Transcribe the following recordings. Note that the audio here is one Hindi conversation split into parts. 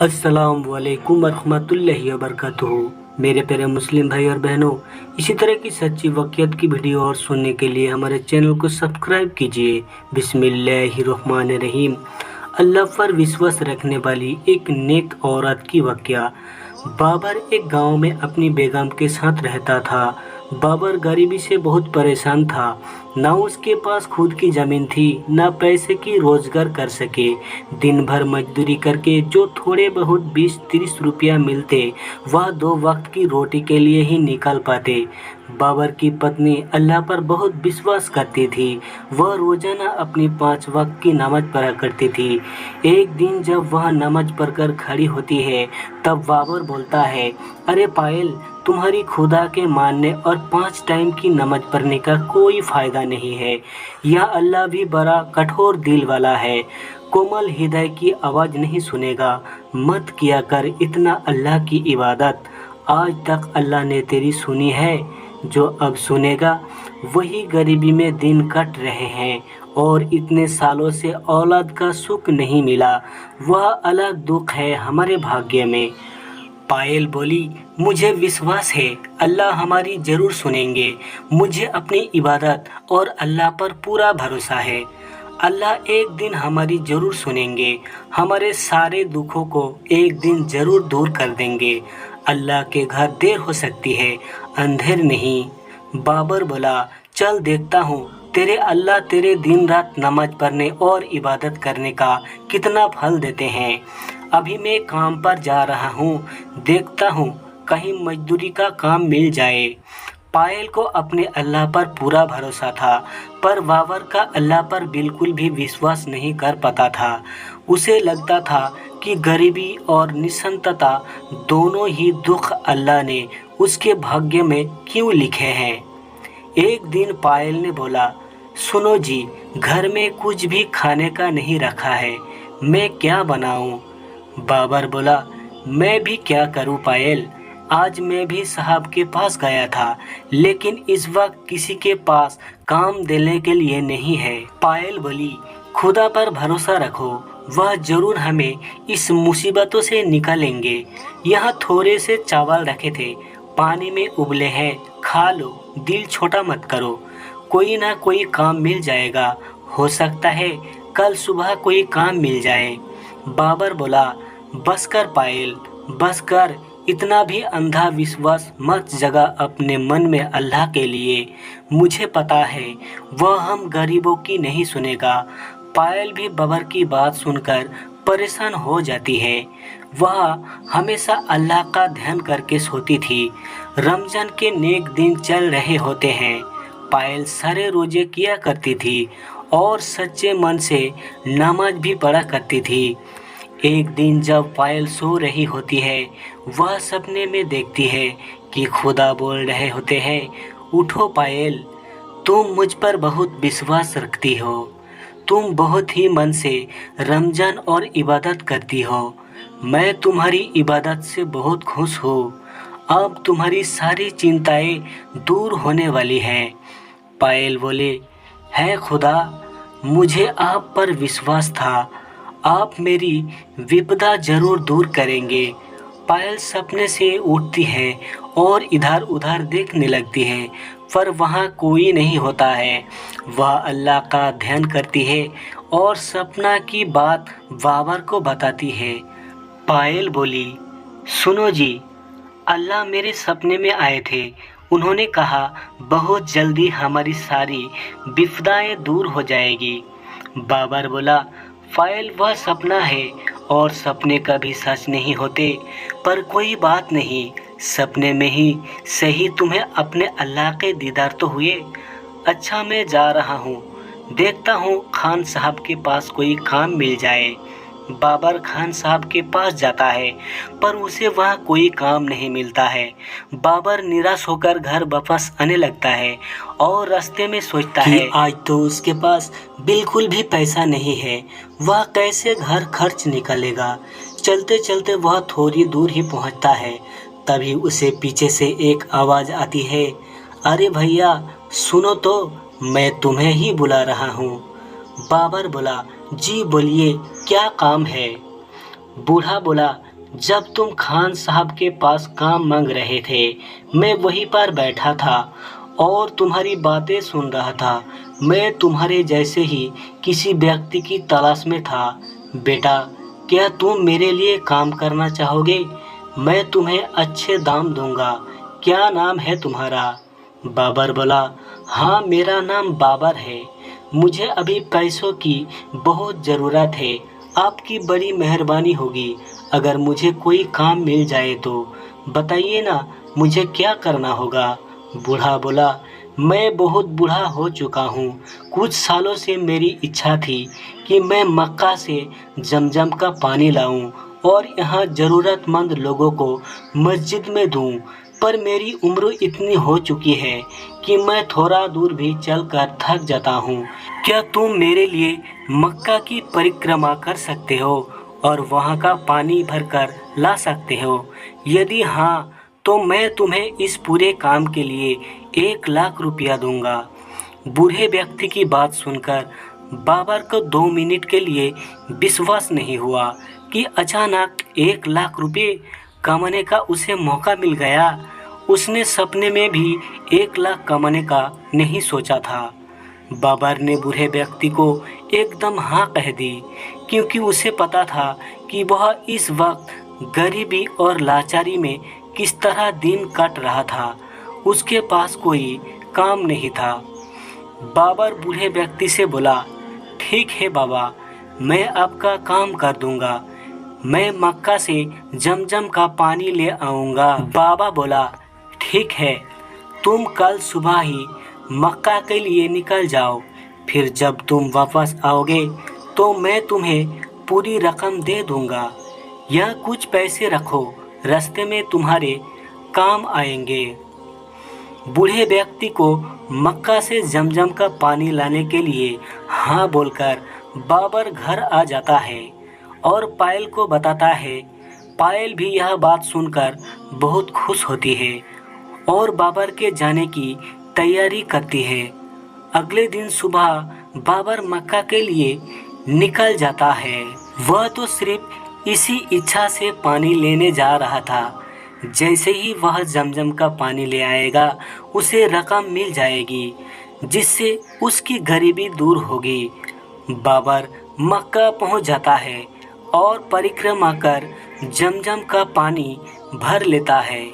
अस्सलाम वालेकुम वरहमतुल्लाहि वबरकातुहू। मेरे प्यारे मुस्लिम भाई और बहनों, इसी तरह की सच्ची वाक़ियत की वीडियो और सुनने के लिए हमारे चैनल को सब्सक्राइब कीजिए। बिस्मिल्लाहिर्रहमानिर्रहीम। अल्लाह पर विश्वास रखने वाली एक नेक औरत की वाक़या। बाबर एक गांव में अपनी बेगम के साथ रहता था। बाबर गरीबी से बहुत परेशान था। ना उसके पास खुद की ज़मीन थी, ना पैसे की रोज़गार कर सके। दिन भर मजदूरी करके जो थोड़े बहुत 20-30 रुपया मिलते, वह 2 वक्त की रोटी के लिए ही निकाल पाते। बाबर की पत्नी अल्लाह पर बहुत विश्वास करती थी। वह रोज़ाना अपनी 5 वक्त की नमाज पढ़ा करती थी। एक दिन जब वह नमाज पढ़कर खड़ी होती है, तब बाबर बोलता है, अरे पायल, तुम्हारी खुदा के मानने और 5 टाइम की नमाज पढ़ने का कोई फ़ायदा नहीं है। यह अल्लाह भी बड़ा कठोर दिल वाला है, कोमल हृदय की आवाज़ नहीं सुनेगा। मत किया कर इतना अल्लाह की इबादत। आज तक अल्लाह ने तेरी सुनी है, जो अब सुनेगा। वही गरीबी में दिन कट रहे हैं और इतने सालों से औलाद का सुख नहीं मिला। वह अलग दुख है हमारे भाग्य में। पायल बोली, मुझे विश्वास है अल्लाह हमारी ज़रूर सुनेंगे। मुझे अपनी इबादत और अल्लाह पर पूरा भरोसा है। अल्लाह एक दिन हमारी ज़रूर सुनेंगे। हमारे सारे दुखों को एक दिन ज़रूर दूर कर देंगे। अल्लाह के घर देर हो सकती है, अंधेर नहीं। बाबर बोला, चल देखता हूँ तेरे अल्लाह तेरे दिन रात नमाज पढ़ने और इबादत करने का कितना फल देते हैं। अभी मैं काम पर जा रहा हूँ, देखता हूँ कहीं मजदूरी का काम मिल जाए। पायल को अपने अल्लाह पर पूरा भरोसा था, पर बाबर का अल्लाह पर बिल्कुल भी विश्वास नहीं कर पाता था। उसे लगता था कि गरीबी और निसंतता दोनों ही दुख अल्लाह ने उसके भाग्य में क्यों लिखे हैं। एक दिन पायल ने बोला, सुनो जी, घर में कुछ भी खाने का नहीं रखा है, मैं क्या बनाऊं? बाबर बोला, मैं भी क्या करूं पायल, आज मैं भी साहब के पास गया था, लेकिन इस वक्त किसी के पास काम देने के लिए नहीं है। पायल बोली, खुदा पर भरोसा रखो, वह जरूर हमें इस मुसीबतों से निकालेंगे। यहाँ थोड़े से चावल रखे थे, पानी में उबले हैं, खा लो, दिल छोटा मत करो। कोई ना कोई काम मिल जाएगा, हो सकता है कल सुबह कोई काम मिल जाए। बाबर बोला, बस कर पायल, बस कर, इतना भी अंधा विश्वास मत जगा अपने मन में अल्लाह के लिए। मुझे पता है वह हम गरीबों की नहीं सुनेगा। पायल भी बाबर की बात सुनकर परेशान हो जाती है। वह हमेशा अल्लाह का ध्यान करके सोती थी। रमजान के नेक दिन चल रहे होते हैं। पायल सारे रोजे किया करती थी और सच्चे मन से नमाज भी पढ़ा करती थी। एक दिन जब पायल सो रही होती है, वह सपने में देखती है कि खुदा बोल रहे होते हैं, उठो पायल, तुम मुझ पर बहुत विश्वास रखती हो, तुम बहुत ही मन से रमजान और इबादत करती हो। मैं तुम्हारी इबादत से बहुत खुश हूँ। अब तुम्हारी सारी चिंताएं दूर होने वाली हैं। पायल बोले, है खुदा, मुझे आप पर विश्वास था, आप मेरी विपदा जरूर दूर करेंगे। पायल सपने से उठती है और इधर उधर देखने लगती है, पर वहाँ कोई नहीं होता है। वह अल्लाह का ध्यान करती है और सपना की बात बाबर को बताती है। पायल बोली, सुनो जी, अल्लाह मेरे सपने में आए थे। उन्होंने कहा बहुत जल्दी हमारी सारी विपदाएं दूर हो जाएगी। बाबर बोला, पायल, वह सपना है और सपने कभी सच नहीं होते, पर कोई बात नहीं, सपने में ही सही तुम्हें अपने अल्लाह के दीदार तो हुए। अच्छा, मैं जा रहा हूँ, देखता हूँ खान साहब के पास कोई काम मिल जाए। बाबर खान साहब के पास जाता है, पर उसे वहाँ कोई काम नहीं मिलता है। बाबर निराश होकर घर वापस आने लगता है और रास्ते में सोचता है आज तो उसके पास बिल्कुल भी पैसा नहीं है, वह कैसे घर खर्च निकालेगा। चलते चलते वह थोड़ी दूर ही पहुँचता है, तभी उसे पीछे से एक आवाज़ आती है, अरे भैया सुनो तो, मैं तुम्हें ही बुला रहा हूँ। बाबर बोला, जी बोलिए, क्या काम है? बूढ़ा बोला, जब तुम खान साहब के पास काम मांग रहे थे, मैं वहीं पर बैठा था और तुम्हारी बातें सुन रहा था। मैं तुम्हारे जैसे ही किसी व्यक्ति की तलाश में था। बेटा, क्या तुम मेरे लिए काम करना चाहोगे? मैं तुम्हें अच्छे दाम दूंगा। क्या नाम है तुम्हारा? बाबर बोला, हाँ, मेरा नाम बाबर है। मुझे अभी पैसों की बहुत ज़रूरत है। आपकी बड़ी मेहरबानी होगी अगर मुझे कोई काम मिल जाए तो। बताइए ना, मुझे क्या करना होगा? बूढ़ा बोला, मैं बहुत बूढ़ा हो चुका हूँ। कुछ सालों से मेरी इच्छा थी कि मैं मक्का से जमजम का पानी लाऊं और यहाँ ज़रूरतमंद लोगों को मस्जिद में दूं, पर मेरी उम्र इतनी हो चुकी है कि मैं थोड़ा दूर भी चलकर थक जाता हूँ। क्या तुम मेरे लिए मक्का की परिक्रमा कर सकते हो और वहाँ का पानी भरकर ला सकते हो? यदि हाँ, तो मैं तुम्हें इस पूरे काम के लिए 1 लाख रुपया दूंगा। बूढ़े व्यक्ति की बात सुनकर बाबर को 2 मिनट के लिए विश्वास नहीं हुआ कि अचानक 1 लाख रुपये कमाने का उसे मौका मिल गया। उसने सपने में भी 1 लाख कमाने का नहीं सोचा था। बाबर ने बूढ़े व्यक्ति को एकदम हाँ कह दी, क्योंकि उसे पता था कि वह इस वक्त गरीबी और लाचारी में किस तरह दिन कट रहा था। उसके पास कोई काम नहीं था। बाबर बूढ़े व्यक्ति से बोला, ठीक है बाबा, मैं आपका काम कर दूंगा। मैं मक्का से जमजम का पानी ले आऊंगा। बाबा बोला, ठीक है, तुम कल सुबह ही मक्का के लिए निकल जाओ। फिर जब तुम वापस आओगे तो मैं तुम्हें पूरी रकम दे दूंगा। यह कुछ पैसे रखो, रास्ते में तुम्हारे काम आएंगे। बूढ़े व्यक्ति को मक्का से जमजम का पानी लाने के लिए हाँ बोलकर बाबर घर आ जाता है और पायल को बताता है। पायल भी यह बात सुनकर बहुत खुश होती है और बाबर के जाने की तैयारी करती है। अगले दिन सुबह बाबर मक्का के लिए निकल जाता है। वह तो सिर्फ इसी इच्छा से पानी लेने जा रहा था। जैसे ही वह जमजम का पानी ले आएगा, उसे रकम मिल जाएगी, जिससे उसकी गरीबी दूर होगी। बाबर मक्का पहुंच जाता है और परिक्रमा कर जमजम का पानी भर लेता है।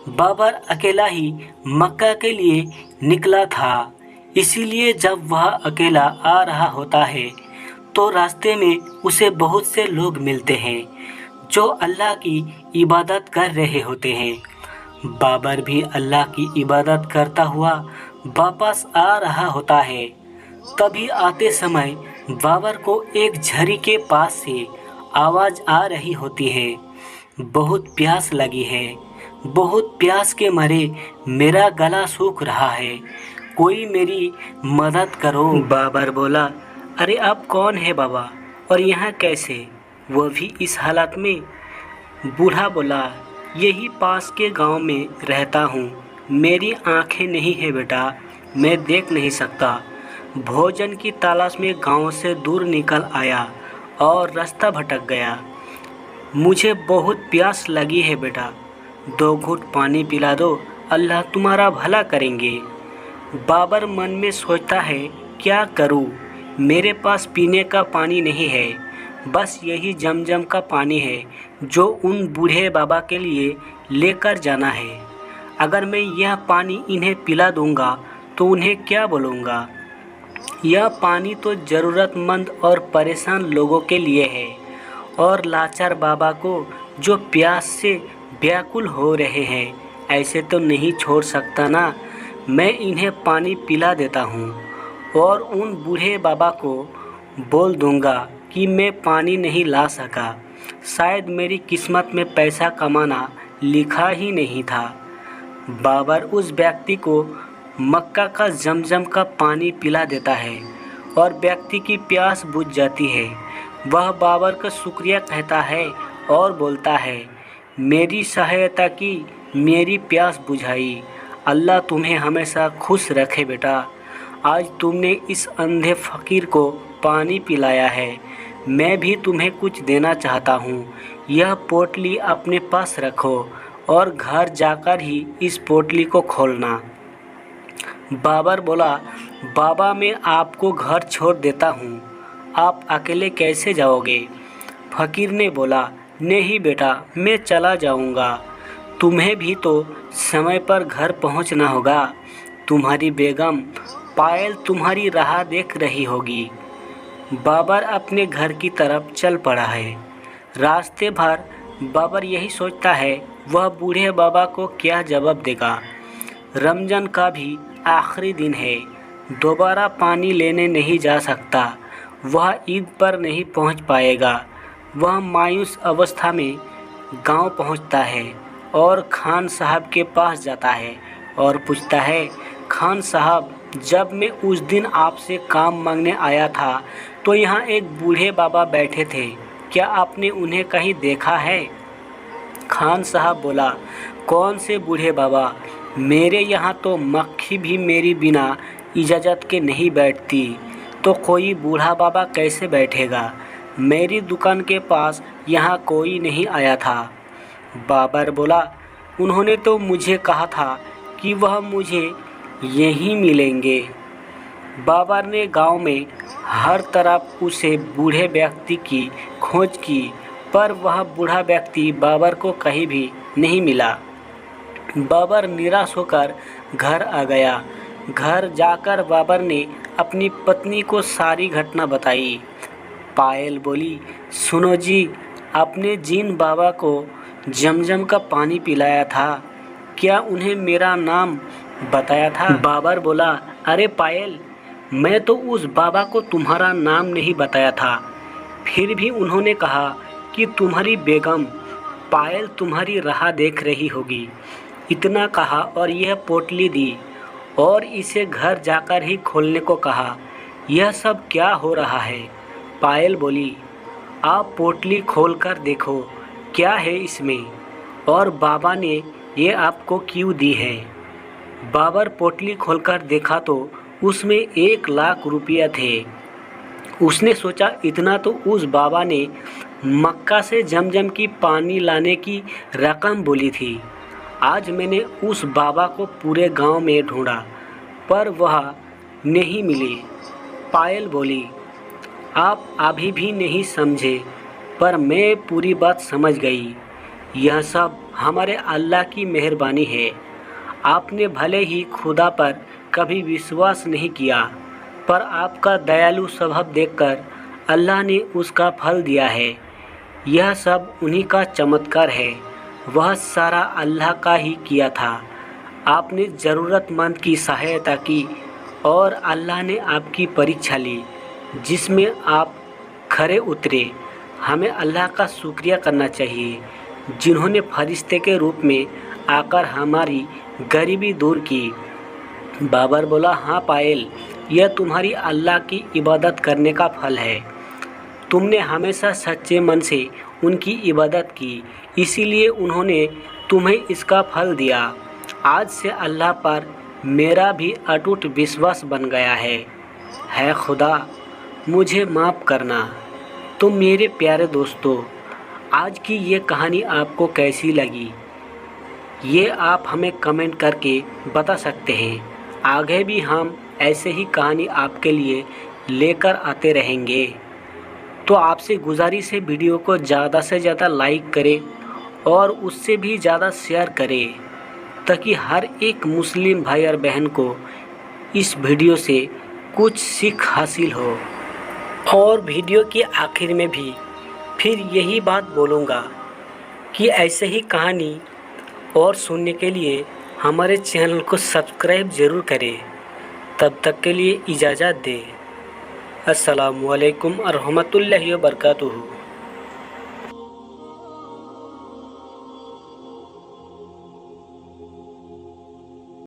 बाबर अकेला ही मक्का के लिए निकला था, इसीलिए जब वह अकेला आ रहा होता है तो रास्ते में उसे बहुत से लोग मिलते हैं जो अल्लाह की इबादत कर रहे होते हैं। बाबर भी अल्लाह की इबादत करता हुआ वापस आ रहा होता है। तभी आते समय बाबर को एक झरी के पास से आवाज़ आ रही होती है, बहुत प्यास लगी है, बहुत प्यास के मारे मेरा गला सूख रहा है, कोई मेरी मदद करो। बाबर बोला, अरे आप कौन है बाबा, और यहाँ कैसे, वो भी इस हालत में? बूढ़ा बोला, यही पास के गांव में रहता हूँ। मेरी आंखें नहीं है बेटा, मैं देख नहीं सकता। भोजन की तलाश में गांव से दूर निकल आया और रास्ता भटक गया। मुझे बहुत प्यास लगी है बेटा, 2 घूंट पानी पिला दो, अल्लाह तुम्हारा भला करेंगे। बाबर मन में सोचता है, क्या करूं, मेरे पास पीने का पानी नहीं है, बस यही जमजम का पानी है जो उन बूढ़े बाबा के लिए लेकर जाना है। अगर मैं यह पानी इन्हें पिला दूंगा तो उन्हें क्या बोलूँगा? यह पानी तो ज़रूरतमंद और परेशान लोगों के लिए है और लाचार बाबा को जो प्यास से व्याकुल हो रहे हैं, ऐसे तो नहीं छोड़ सकता ना। मैं इन्हें पानी पिला देता हूँ और उन बूढ़े बाबा को बोल दूँगा कि मैं पानी नहीं ला सका, शायद मेरी किस्मत में पैसा कमाना लिखा ही नहीं था। बाबर उस व्यक्ति को मक्का का जमजम का पानी पिला देता है और व्यक्ति की प्यास बुझ जाती है। वह बाबर का शुक्रिया कहता है और बोलता है, मेरी सहायता की, मेरी प्यास बुझाई, अल्लाह तुम्हें हमेशा खुश रखे बेटा। आज तुमने इस अंधे फ़कीर को पानी पिलाया है, मैं भी तुम्हें कुछ देना चाहता हूँ। यह पोटली अपने पास रखो और घर जाकर ही इस पोटली को खोलना। बाबर बोला, बाबा मैं आपको घर छोड़ देता हूँ, आप अकेले कैसे जाओगे? फ़कीर ने बोला, नहीं बेटा, मैं चला जाऊँगा। तुम्हें भी तो समय पर घर पहुँचना होगा। तुम्हारी बेगम पायल तुम्हारी राह देख रही होगी। बाबर अपने घर की तरफ चल पड़ा है। रास्ते भर बाबर यही सोचता है, वह बूढ़े बाबा को क्या जवाब देगा। रमज़ान का भी आखिरी दिन है, दोबारा पानी लेने नहीं जा सकता। वह ईद पर नहीं पहुंच पाएगा। वह मायूस अवस्था में गांव पहुंचता है और खान साहब के पास जाता है और पूछता है, खान साहब, जब मैं उस दिन आपसे काम मांगने आया था तो यहाँ एक बूढ़े बाबा बैठे थे, क्या आपने उन्हें कहीं देखा है? खान साहब बोला, कौन से बूढ़े बाबा? मेरे यहाँ तो मक्खी भी मेरी बिना इजाज़त के नहीं बैठती, तो कोई बूढ़ा बाबा कैसे बैठेगा? मेरी दुकान के पास यहाँ कोई नहीं आया था। बाबर बोला, उन्होंने तो मुझे कहा था कि वह मुझे यहीं मिलेंगे। बाबर ने गांव में हर तरफ उसे बूढ़े व्यक्ति की खोज की, पर वह बूढ़ा व्यक्ति बाबर को कहीं भी नहीं मिला। बाबर निराश होकर घर आ गया। घर जाकर बाबर ने अपनी पत्नी को सारी घटना बताई। पायल बोली, सुनो जी, आपने जिन बाबा को जमजम का पानी पिलाया था, क्या उन्हें मेरा नाम बताया था? बाबर बोला, अरे पायल, मैं तो उस बाबा को तुम्हारा नाम नहीं बताया था, फिर भी उन्होंने कहा कि तुम्हारी बेगम पायल तुम्हारी राह देख रही होगी। इतना कहा और यह पोटली दी और इसे घर जाकर ही खोलने को कहा। यह सब क्या हो रहा है? पायल बोली, आप पोटली खोलकर देखो क्या है इसमें, और बाबा ने ये आपको क्यों दी है। बाबर पोटली खोलकर देखा तो उसमें 1,00,000 रुपया थे। उसने सोचा, इतना तो उस बाबा ने मक्का से जमजम की पानी लाने की रकम बोली थी। आज मैंने उस बाबा को पूरे गांव में ढूंढा, पर वह नहीं मिले। पायल बोली, आप अभी भी नहीं समझे, पर मैं पूरी बात समझ गई। यह सब हमारे अल्लाह की मेहरबानी है। आपने भले ही खुदा पर कभी विश्वास नहीं किया, पर आपका दयालु स्वभाव देखकर अल्लाह ने उसका फल दिया है। यह सब उन्हीं का चमत्कार है। वह सारा अल्लाह का ही किया था। आपने ज़रूरतमंद की सहायता की और अल्लाह ने आपकी परीक्षा ली, जिसमें आप खरे उतरे। हमें अल्लाह का शुक्रिया करना चाहिए, जिन्होंने फरिश्ते के रूप में आकर हमारी गरीबी दूर की। बाबर बोला, हाँ पायल, यह तुम्हारी अल्लाह की इबादत करने का फल है। तुमने हमेशा सच्चे मन से उनकी इबादत की, इसीलिए उन्होंने तुम्हें इसका फल दिया। आज से अल्लाह पर मेरा भी अटूट विश्वास बन गया है खुदा, मुझे माफ़ करना। तो मेरे प्यारे दोस्तों, आज की ये कहानी आपको कैसी लगी, ये आप हमें कमेंट करके बता सकते हैं। आगे भी हम ऐसे ही कहानी आपके लिए लेकर आते रहेंगे। तो आपसे गुजारिश है, वीडियो को ज़्यादा से ज़्यादा लाइक करें और उससे भी ज़्यादा शेयर करें, ताकि हर एक मुस्लिम भाई और बहन को इस वीडियो से कुछ सीख हासिल हो। और वीडियो के आखिर में भी फिर यही बात बोलूँगा कि ऐसे ही कहानी और सुनने के लिए हमारे चैनल को सब्सक्राइब ज़रूर करें। तब तक के लिए इजाज़त दें। अस्सलामु अलैकुम व रहमतुल्लाहि व बरकातुहू।